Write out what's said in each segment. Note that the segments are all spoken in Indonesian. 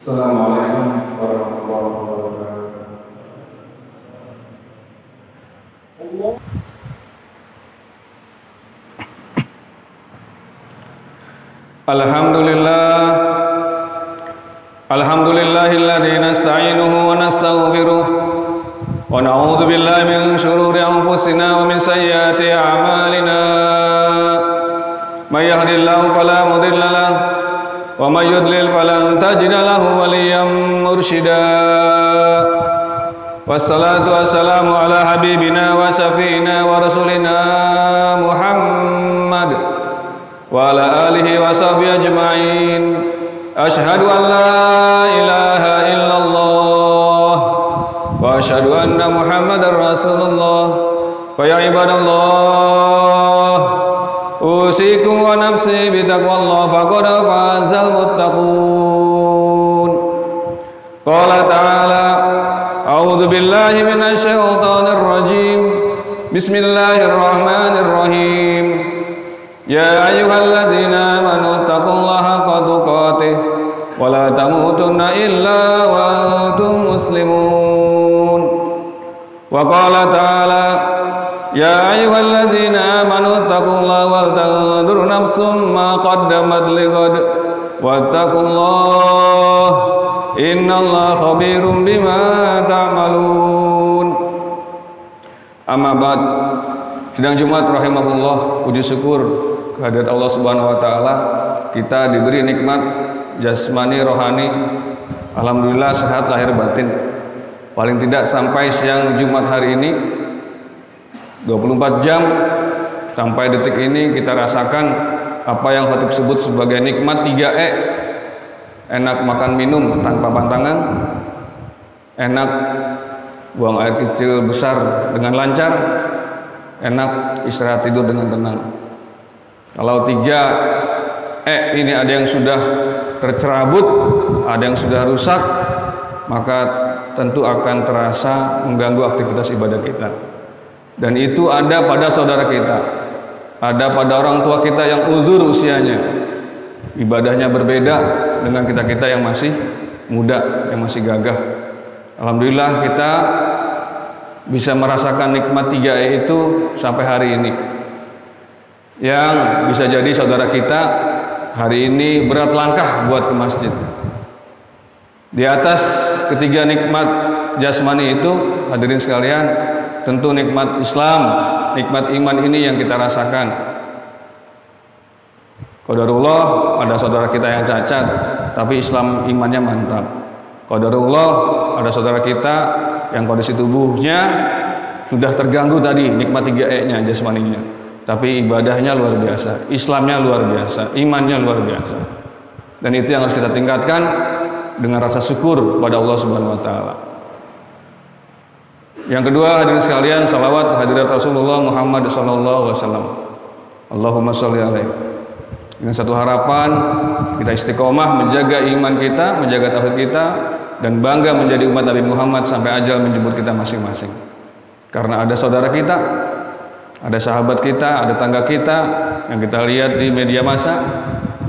Assalamualaikum warahmatullahi wabarakatuh. Alhamdulillahilladzi nasta'inuhu wa nastaghfiruh wa na'udzu billahi min shururi anfusina wa min sayyiati a'malina. May yahdihillahu fala mudilla lahu wa may yudlil falan tajida lahu waliyyan mursyida. Wassalatu wassalamu ala habibina wa syafiina wa rasulina Muhammad wa ala alihi wa sahbihi ajma'in. Asyhadu an la ilaha illallah wa asyhadu anna Muhammadar Rasulullah. Wa ya ibadallah, usikum wa nafsi bitaqwallah faqad fazal muttaqun. Qala ta'ala, a'udzu billahi minasy syaithanir rajim. Bismillahirrahmanirrahim. Ya ayyuhalladzina amanu taqullaha haqqa tuqatih wa la tamutunna illa wa antum muslimun. Wa qala ta'ala, ya ayyuhalladzina amanu taqullaha wal tanzur nafsum ma qaddamat lighad wattaqullaha innallaha khabirum bima ta'malun. Amma ba'd. Sidang Jumat rahimakumullah, puji syukur kehadirat Allah Subhanahu wa taala, kita diberi nikmat jasmani rohani. Alhamdulillah sehat lahir batin. Paling tidak sampai siang Jumat hari ini 24 jam sampai detik ini kita rasakan apa yang khatib sebut sebagai nikmat 3E. Enak makan minum tanpa pantangan, enak buang air kecil besar dengan lancar, enak istirahat tidur dengan tenang. Kalau 3E ini ada yang sudah tercerabut, ada yang sudah rusak, maka tentu akan terasa mengganggu aktivitas ibadah kita. Dan itu ada pada saudara kita, ada pada orang tua kita yang uzur usianya, ibadahnya berbeda dengan kita-kita yang masih muda, yang masih gagah. Alhamdulillah kita bisa merasakan nikmat 3E itu sampai hari ini. Yang bisa jadi saudara kita hari ini berat langkah buat ke masjid. Di atas ketiga nikmat jasmani itu, hadirin sekalian, tentu nikmat Islam, nikmat iman ini yang kita rasakan. Qadarullah, ada saudara kita yang cacat, tapi Islam imannya mantap. Qadarullah, ada saudara kita yang kondisi tubuhnya sudah terganggu tadi, nikmat 3E-nya, jasmaninya, tapi ibadahnya luar biasa, Islamnya luar biasa, imannya luar biasa. Dan itu yang harus kita tingkatkan dengan rasa syukur pada Allah Subhanahu wa taala. Yang kedua, hadirin sekalian, salawat hadirat Rasulullah Muhammad sallallahu alaihi wasallam. Allahumma sholli alaihi. Dengan satu harapan kita istiqomah menjaga iman kita, menjaga tauhid kita, dan bangga menjadi umat Nabi Muhammad sampai ajal menjemput kita masing-masing. Karena ada saudara kita, ada sahabat kita, ada tangga kita yang kita lihat di media massa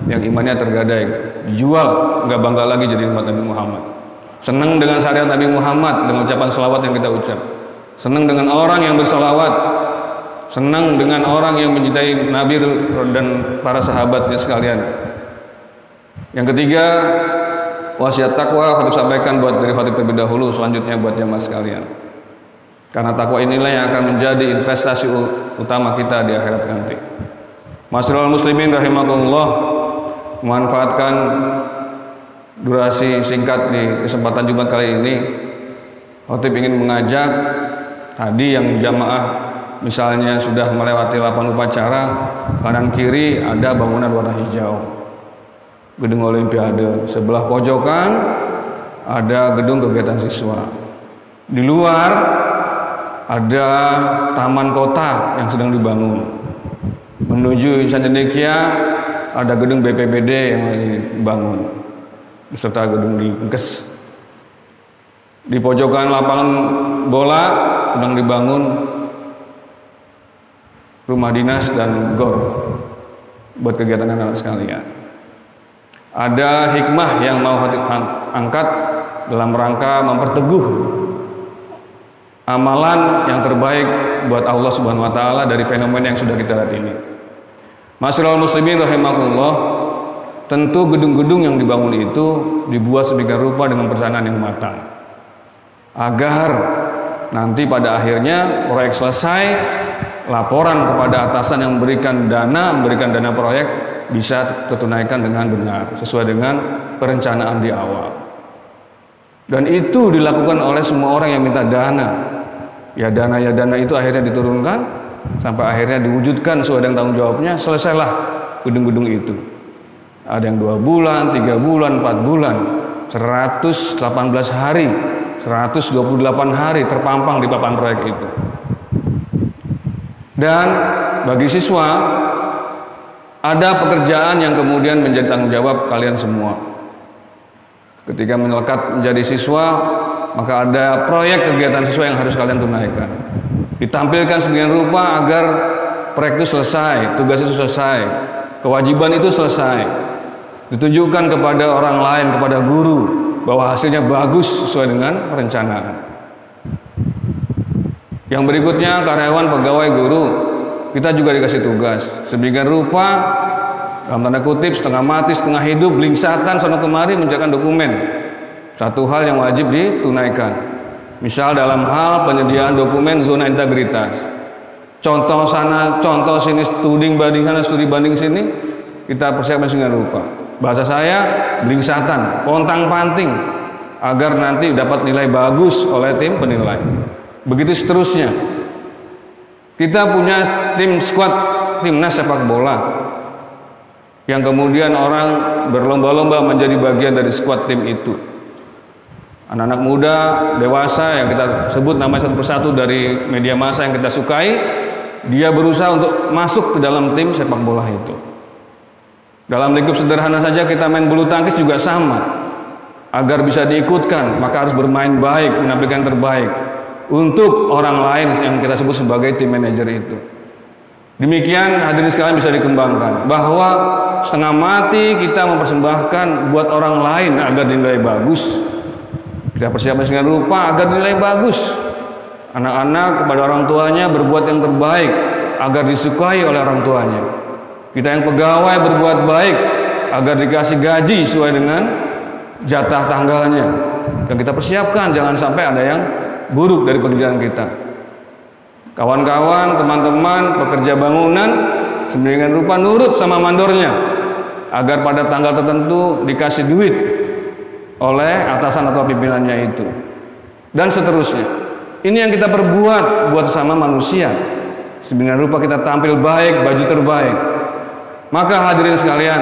yang imannya tergadai, dijual, nggak bangga lagi jadi umat Nabi Muhammad. Senang dengan syariat Nabi Muhammad, dengan ucapan selawat yang kita ucap. Senang dengan orang yang berselawat, senang dengan orang yang mencintai Nabi dan para sahabatnya sekalian. Yang ketiga, wasiat takwa khatib sampaikan buat dari khatib terlebih dahulu, selanjutnya buat jamaah sekalian. Karena takwa inilah yang akan menjadi investasi utama kita di akhirat nanti. Masyarul muslimin rahimakumullah, memanfaatkan durasi singkat di kesempatan Jumat kali ini, khatib ingin mengajak tadi yang jamaah misalnya sudah melewati 8 upacara, kanan kiri ada bangunan warna hijau, gedung Olimpiade. Sebelah pojokan ada gedung kegiatan siswa. Di luar ada taman kota yang sedang dibangun. Menuju Insan Cendekia ada gedung BPBD yang lagi dibangun beserta gedung di Engkes. Di pojokan lapangan bola sedang dibangun rumah dinas dan gor buat kegiatan anak-anak sekalian. Ada hikmah yang mau khatib angkat dalam rangka memperteguh amalan yang terbaik buat Allah Subhanahu wa taala dari fenomena yang sudah kita lihat ini. Ma'asyiral muslimin rahimakumullah, tentu gedung-gedung yang dibangun itu dibuat sedemikian rupa dengan perencanaan yang matang agar nanti pada akhirnya proyek selesai, laporan kepada atasan yang memberikan dana proyek bisa tertunaikan dengan benar sesuai dengan perencanaan di awal. Dan itu dilakukan oleh semua orang yang minta dana. Ya dana itu akhirnya diturunkan sampai akhirnya diwujudkan sesuai dengan tanggung jawabnya, selesailah gedung-gedung itu. Ada yang 2 bulan, 3 bulan, 4 bulan, 118 hari, 128 hari terpampang di papan proyek itu. Dan bagi siswa ada pekerjaan yang kemudian menjadi tanggung jawab kalian semua. Ketika melekat menjadi siswa, maka ada proyek kegiatan siswa yang harus kalian tunaikan. Ditampilkan sedemikian rupa agar proyek itu selesai, tugas itu selesai, kewajiban itu selesai. Ditunjukkan kepada orang lain, kepada guru, bahwa hasilnya bagus sesuai dengan perencanaan. Yang berikutnya, karyawan, pegawai, guru, kita juga dikasih tugas sedemikian rupa, dalam tanda kutip setengah mati setengah hidup, lingsatan sana kemari mengerjakan dokumen. Satu hal yang wajib ditunaikan, misal dalam hal penyediaan dokumen zona integritas, contoh sana contoh sini, studi banding sana studi banding sini, kita persiapkan sedemikian rupa. Bahasa saya lingsatan, pontang panting, agar nanti dapat nilai bagus oleh tim penilai. Begitu seterusnya. Kita punya tim squad timnas sepak bola yang kemudian orang berlomba-lomba menjadi bagian dari squad tim itu. Anak-anak muda, dewasa yang kita sebut namanya satu persatu dari media massa yang kita sukai, dia berusaha untuk masuk ke dalam tim sepak bola itu. Dalam lingkup sederhana saja kita main bulu tangkis juga sama. Agar bisa diikutkan, maka harus bermain baik, menampilkan terbaik untuk orang lain yang kita sebut sebagai tim manajer itu. Demikian hadirin sekalian bisa dikembangkan bahwa setengah mati kita mempersembahkan buat orang lain agar dinilai bagus. Kita persiapkan dengan rupa agar dinilai bagus. Anak-anak kepada orang tuanya berbuat yang terbaik agar disukai oleh orang tuanya. Kita yang pegawai berbuat baik agar dikasih gaji sesuai dengan jatah tanggalnya. Dan kita persiapkan jangan sampai ada yang buruk dari pekerjaan kita. Kawan-kawan, teman-teman, pekerja bangunan sedemikian rupa nurut sama mandornya agar pada tanggal tertentu dikasih duit oleh atasan atau pimpinannya itu. Dan seterusnya. Ini yang kita perbuat buat sama manusia. Sedemikian rupa kita tampil baik, baju terbaik. Maka hadirin sekalian,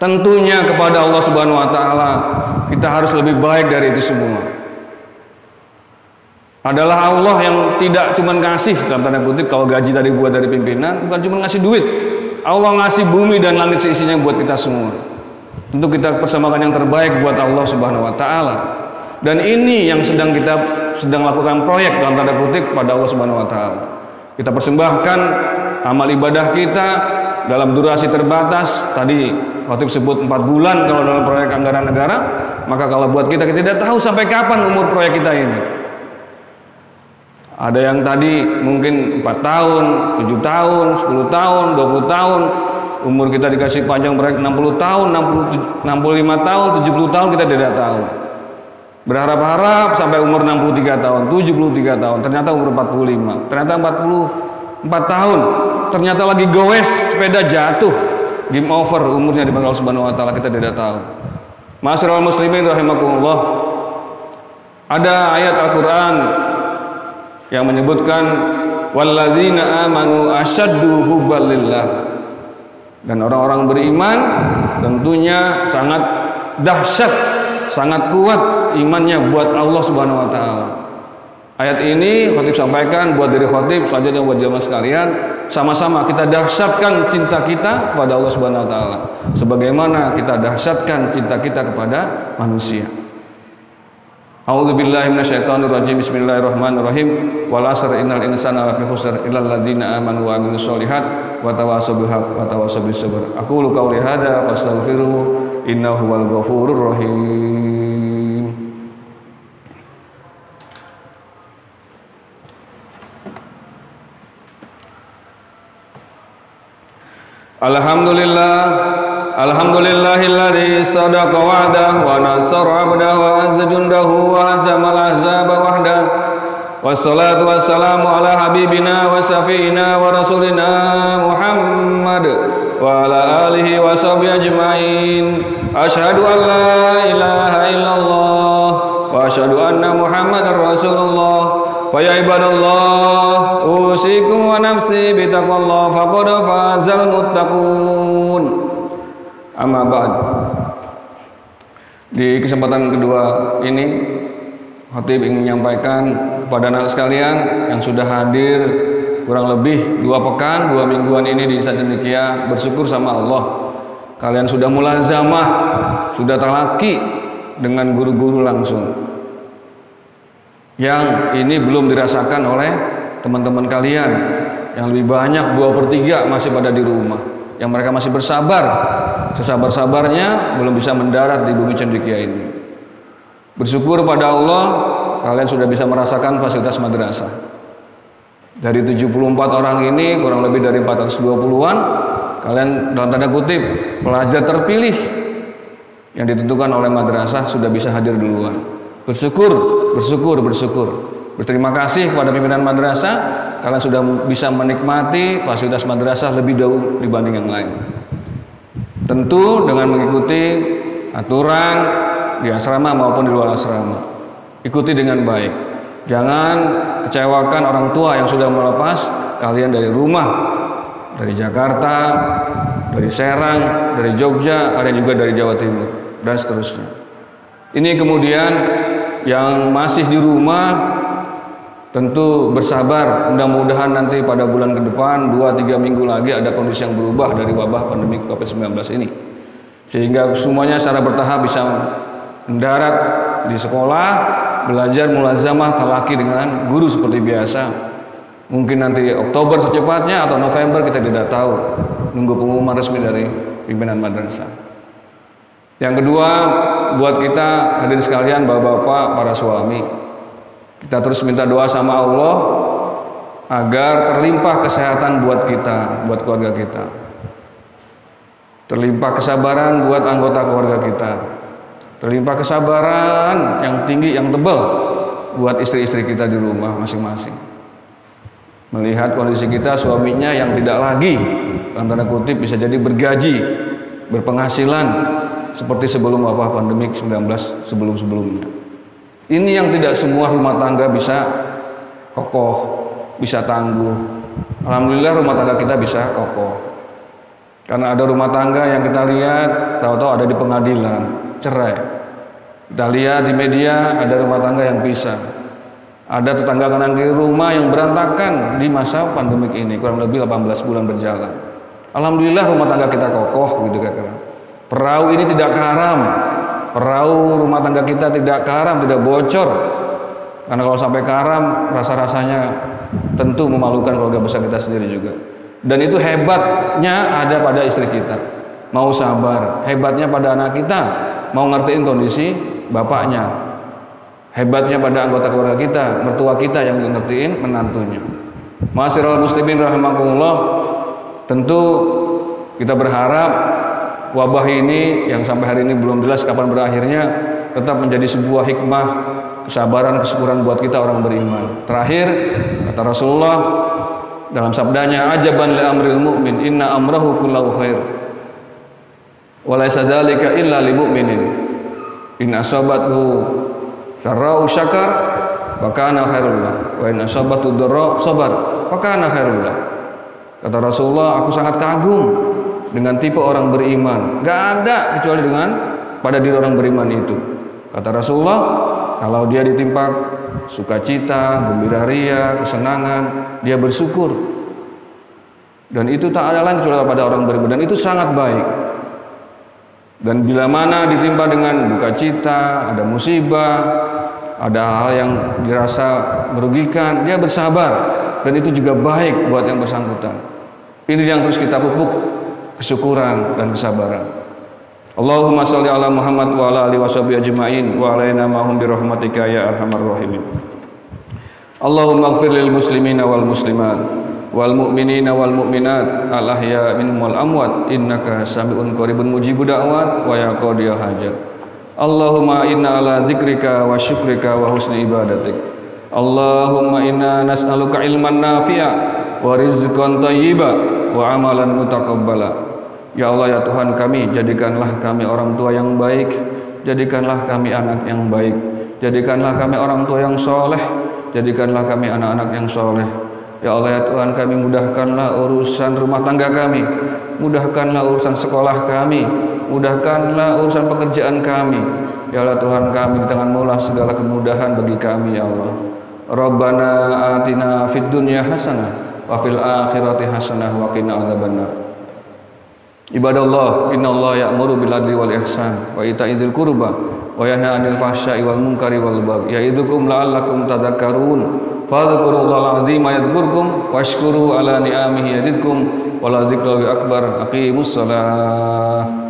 tentunya kepada Allah Subhanahu wa taala kita harus lebih baik dari itu semua. Adalah Allah yang tidak cuma ngasih dalam tanda kutip, kalau gaji tadi buat dari pimpinan, bukan cuma ngasih duit. Allah ngasih bumi dan langit seisinya buat kita semua. Tentu kita persembahkan yang terbaik buat Allah Subhanahu wa taala. Dan ini yang sedang lakukan proyek dalam tanda kutip pada Allah Subhanahu wa taala. Kita persembahkan amal ibadah kita dalam durasi terbatas. Tadi khatib sebut 4 bulan kalau dalam proyek anggaran negara. Maka kalau buat kita tidak tahu sampai kapan umur proyek kita ini. Ada yang tadi mungkin 4 tahun, 7 tahun, 10 tahun, 20 tahun. Umur kita dikasih panjang proyek 60 tahun, 65 tahun, 70 tahun kita tidak tahu. Berharap-harap sampai umur 63 tahun, 73 tahun, ternyata umur 45, ternyata 44 tahun, ternyata lagi goes, sepeda jatuh, game over, umurnya dipanggil Allah Subhanahu wa taala, kita tidak tahu. Ma'asyiral muslimin rahimakumullah. Ada ayat Al-Qur'an yang menyebutkan walladzina amanu asyaddu hubban lillah. Dan orang-orang beriman tentunya sangat dahsyat, sangat kuat imannya buat Allah Subhanahu wa taala. Ayat ini khatib sampaikan buat diri khatib, selanjutnya buat jamaah sekalian, sama-sama kita dahsyatkan cinta kita kepada Allah Subhanahu wa taala sebagaimana kita dahsyatkan cinta kita kepada manusia. A'udzubillahi minasyaitonirrajim. Bismillahirrahmanirrahim. Wal 'asri innal insana lafi khusr illal ladzina amanu wa 'amilus sholihat wa tawassaw bil haqq wa tawassaw bis sabr. Aqulu qouli hadza fastaghfiruhu innahu huwal ghafurur rahim. Alhamdulillahilladzi sadaqa wa'dahu wa nasara 'abdahu wa azza jundahu wa hazamal ahzaba wahdahu. Wassalatu wassalamu ala habibina wa safiina wa rasulina Muhammad wa ala alihi wa sahbihi ajma'in. Asyhadu an la ilaha illallah wa asyhadu anna Muhammadar Rasulullah. Fa ya ibadallah, usikum wa nafsi bitaqwallah faqad fazal muttaqun. Amma ba'd. Di kesempatan kedua ini Khatib ingin menyampaikan kepada anak sekalian yang sudah hadir kurang lebih 2 pekan, 2 mingguan ini di Desa Cendekia, bersyukur sama Allah. Kalian sudah mulazamah, sudah talaki dengan guru-guru langsung. Yang ini belum dirasakan oleh teman-teman kalian yang lebih banyak, 2/3 masih pada di rumah, yang mereka masih bersabar, sesabar-sabarnya belum bisa mendarat di bumi Cendekia ini. Bersyukur pada Allah, kalian sudah bisa merasakan fasilitas madrasah. Dari 74 orang ini, kurang lebih dari 420-an, kalian dalam tanda kutip pelajar terpilih yang ditentukan oleh madrasah sudah bisa hadir duluan. Bersyukur. Berterima kasih kepada pimpinan madrasah, kalian sudah bisa menikmati fasilitas madrasah lebih dahulu dibanding yang lain. Tentu dengan mengikuti aturan di asrama maupun di luar asrama. Ikuti dengan baik. Jangan kecewakan orang tua yang sudah melepas kalian dari rumah, dari Jakarta, dari Serang, dari Jogja, ada juga dari Jawa Timur, dan seterusnya. Ini kemudian yang masih di rumah tentu bersabar, mudah-mudahan nanti pada bulan ke depan 2-3 minggu lagi ada kondisi yang berubah dari wabah pandemi COVID-19 ini, sehingga semuanya secara bertahap bisa mendarat di sekolah, belajar mulazamah talaki dengan guru seperti biasa. Mungkin nanti Oktober secepatnya atau November, kita tidak tahu, nunggu pengumuman resmi dari pimpinan madrasah. Yang kedua, buat kita hadirin sekalian, bapak-bapak, para suami, kita terus minta doa sama Allah agar terlimpah kesehatan buat kita, buat keluarga kita, terlimpah kesabaran buat anggota keluarga kita, terlimpah kesabaran yang tinggi, yang tebal buat istri-istri kita di rumah masing-masing. Melihat kondisi kita, suaminya yang tidak lagi dalam tanda kutip bisa jadi bergaji, berpenghasilan seperti sebelum wabah pandemi 19 sebelum-sebelumnya. Ini yang tidak semua rumah tangga bisa kokoh, bisa tangguh. Alhamdulillah rumah tangga kita bisa kokoh. Karena ada rumah tangga yang kita lihat tahu-tahu ada di pengadilan, cerai. Kita lihat di media ada rumah tangga yang pisah. Ada tetangga kanan kiri rumah yang berantakan di masa pandemik ini, kurang lebih 18 bulan berjalan. Alhamdulillah rumah tangga kita kokoh gitu kira-kira. Perahu ini tidak karam, perahu rumah tangga kita tidak karam, tidak bocor. Karena kalau sampai karam, rasa-rasanya tentu memalukan keluarga besar kita sendiri juga. Dan itu hebatnya ada pada istri kita, mau sabar. Hebatnya pada anak kita, mau ngertiin kondisi bapaknya. Hebatnya pada anggota keluarga kita, mertua kita yang ngertiin menantunya. Ma'asyiral muslimin rahimakumullah, tentu kita berharap wabah ini yang sampai hari ini belum jelas kapan berakhirnya tetap menjadi sebuah hikmah, kesabaran, kesyukuran buat kita orang beriman. Terakhir kata Rasulullah dalam sabdanya, ajaban li amril mu'min inna amrahu kullahu khair wa laysa dzalika illa lil mu'minin in asabathu syarra'u syakar fa kana khairul lah wa in asabathu dharra sabar fa kana khairul lah. Kata Rasulullah, aku sangat kagum dengan tipe orang beriman, gak ada kecuali dengan pada diri orang beriman itu. Kata Rasulullah, kalau dia ditimpa sukacita, gembira ria, kesenangan, dia bersyukur. Dan itu tak ada lain kecuali pada orang beriman, dan itu sangat baik. Dan bila mana ditimpa dengan duka cita, ada musibah, ada hal yang dirasa merugikan, dia bersabar, dan itu juga baik buat yang bersangkutan. Ini yang terus kita pupuk, kesyukuran dan kesabaran. Allahumma sholli ala Muhammad wa ala alihi washabihi ajma'in wa alaina ma'hum bi rahmatika ya arhamar rahimin. Allahumma ighfir lil muslimina wal muslimat wal mu'minina wal mu'minat al ahya minhum wal amwat innaka sami'un qaribun mujibud da'wat wa ya qadiyal hajat. Allahumma inna ala dzikrika wa syukrika wa husni ibadatik. Allahumma inna nas'aluka ilman nafi'a wa rizqan thayyiba wa amalan mutaqabbala. Ya Allah, ya Tuhan kami, jadikanlah kami orang tua yang baik, jadikanlah kami anak yang baik, jadikanlah kami orang tua yang soleh, jadikanlah kami anak-anak yang soleh. Ya Allah, ya Tuhan kami, mudahkanlah urusan rumah tangga kami, mudahkanlah urusan sekolah kami, mudahkanlah urusan pekerjaan kami. Ya Allah Tuhan kami, di tangan-Mu lah segala kemudahan bagi kami ya Allah. Rabbana atina fid dunya hasanah wa fil akhirati hasanah wa qina adzabannar. Ibadallah, innallaha ya'muru bil adli wal ihsan wa ita'idzil qurba wa yanha 'anil fahsya'i wal munkari wal baghi ya'idukum la'allakum tadhakkarun. Fadhkurullahal 'azima yadhkurkum washkuru 'ala ni'amihi yazidkum wa la dzikrullahi akbar. Aqimus shalah.